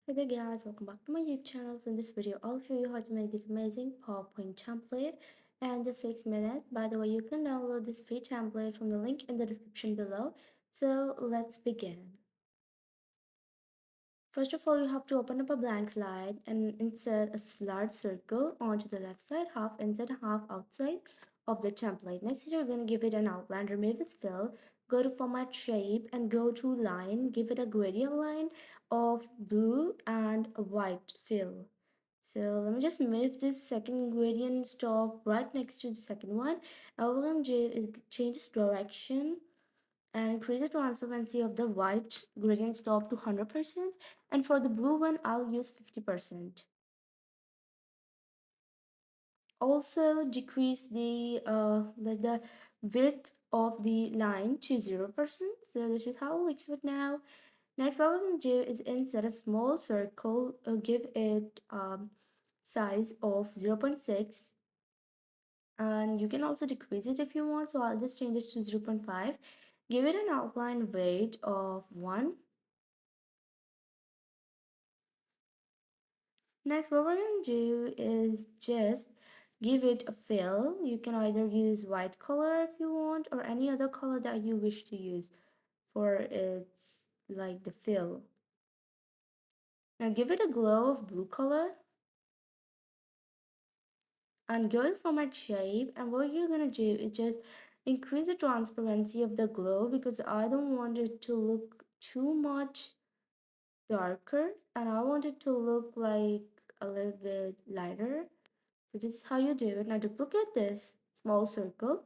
Hey there guys, welcome back to my YouTube channel. So in this video, I'll show you how to make this amazing PowerPoint template in just 6 minutes. By the way, you can download this free template from the link in the description below. So let's begin. First of all, you have to open up a blank slide and insert a large circle onto the left side, half inside and half outside of the template. Next, you're going to give it an outline, remove its fill, go to format shape and go to line, give it a gradient line of blue and a white fill. So let me just move this second gradient stop right next to the second one. And what we're going to do is change its direction and increase the transparency of the white gradient stop to 100%, and for the blue one I'll use 50%. Also decrease the width of the line to 0%. So this is how it looks right now. Next, what we're going to do is insert a small circle, give it size of 0.6, and you can also decrease it if you want, so I'll just change it to 0.5. Give it an outline weight of 1. Next, what we're going to do is just give it a fill. You can either use white color if you want or any other color that you wish to use for its like the fill. Now give it a glow of blue color and go to format shape, and what you're going to do is just increase the transparency of the glow because I don't want it to look too much darker and I want it to look like a little bit lighter. So this is how you do it. Now duplicate this small circle.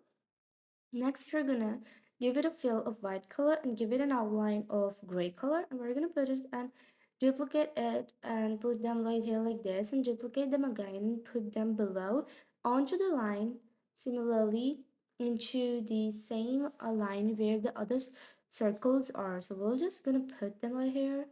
Next, you're gonna give it a fill of white color and give it an outline of gray color. And we're gonna put it and duplicate it and put them right here like this and duplicate them again and put them below onto the line. Similarly, into the same line where the other circles are. So we're just gonna put them right here.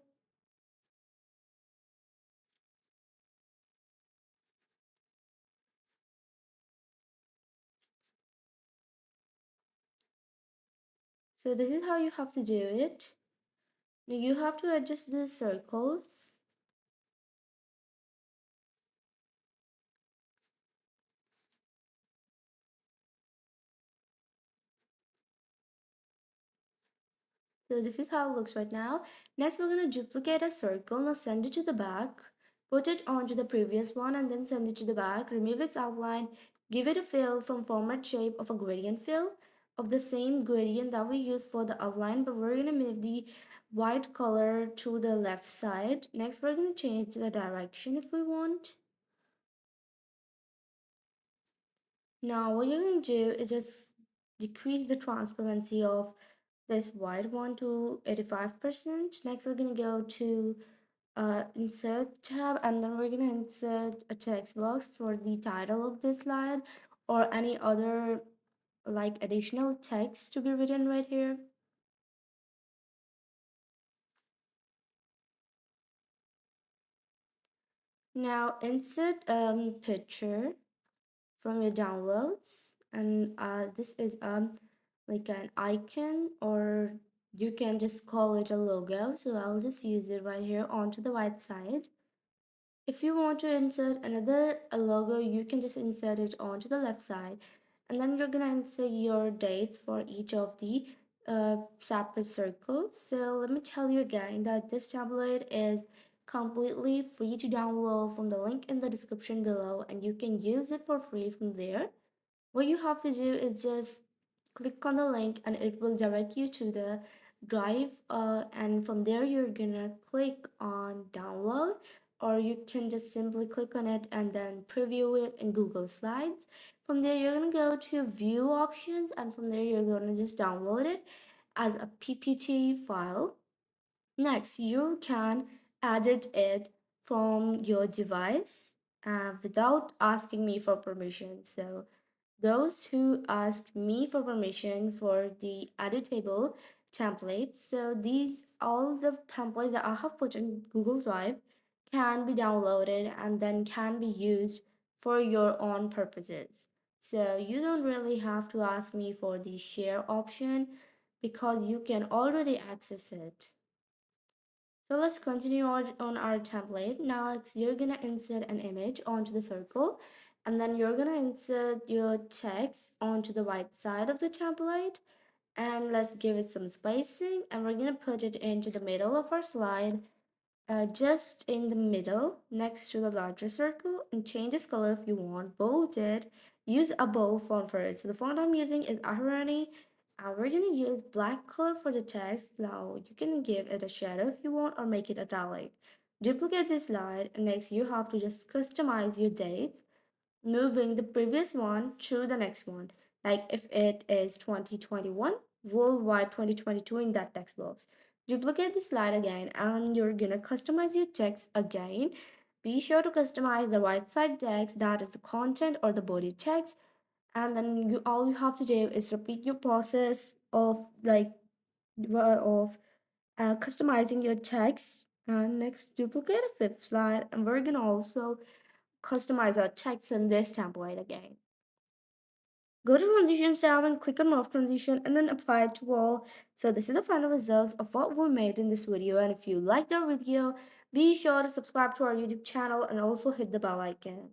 So this is how you have to do it. Now you have to adjust the circles. So this is how it looks right now. Next, we're going to duplicate a circle. Now send it to the back. Put it onto the previous one and then send it to the back. Remove its outline. Give it a fill from format shape of a gradient fill of the same gradient that we used for the outline. But we're going to move the white color to the left side. Next, we're going to change the direction if we want. Now what you're going to do is just decrease the transparency of this white one to 85%. Next, we're going to go to insert tab and then we're going to insert a text box for the title of this slide or any other like additional text to be written right here. Now insert picture from your downloads, and this is like an icon, or you can just call it a logo, so I'll just use it right here onto the right side. If you want to insert another logo, you can just insert it onto the left side, and then you're gonna insert your dates for each of the separate circles. So let me tell you again that this template is completely free to download from the link in the description below, and you can use it for free from there. What you have to do is just click on the link and it will direct you to the drive, and from there you're gonna click on download, or you can just simply click on it and then preview it in Google Slides. From there you're gonna go to view options, and from there you're gonna just download it as a PPT file. Next, you can edit it from your device without asking me for permission. So those who asked me for permission for the editable templates, so these all the templates that I have put in Google Drive can be downloaded and then can be used for your own purposes. So you don't really have to ask me for the share option because you can already access it. So let's continue on our template. Now you're gonna insert an image onto the circle, and then you're gonna insert your text onto the right side of the template. And let's give it some spacing, and we're gonna put it into the middle of our slide, just in the middle next to the larger circle, and change its color if you want. Bold it. Use a bold font for it. So the font I'm using is Irony, and we're gonna use black color for the text. Now you can give it a shadow if you want or make it italic. Duplicate this slide, and next you have to just customize your date, moving the previous one to the next one. Like if it is 2021, worldwide 2022 in that text box. Duplicate the slide again, and you're gonna customize your text again. Be sure to customize the right side text, that is the content or the body text. And then all you have to do is repeat your process of customizing your text. And next, duplicate a fifth slide, and we're gonna also customize our text in this template again. Go to transition tab and click on morph transition and then apply it to all. So this is the final result of what we made in this video, and if you liked our video, be sure to subscribe to our YouTube channel and also hit the bell icon.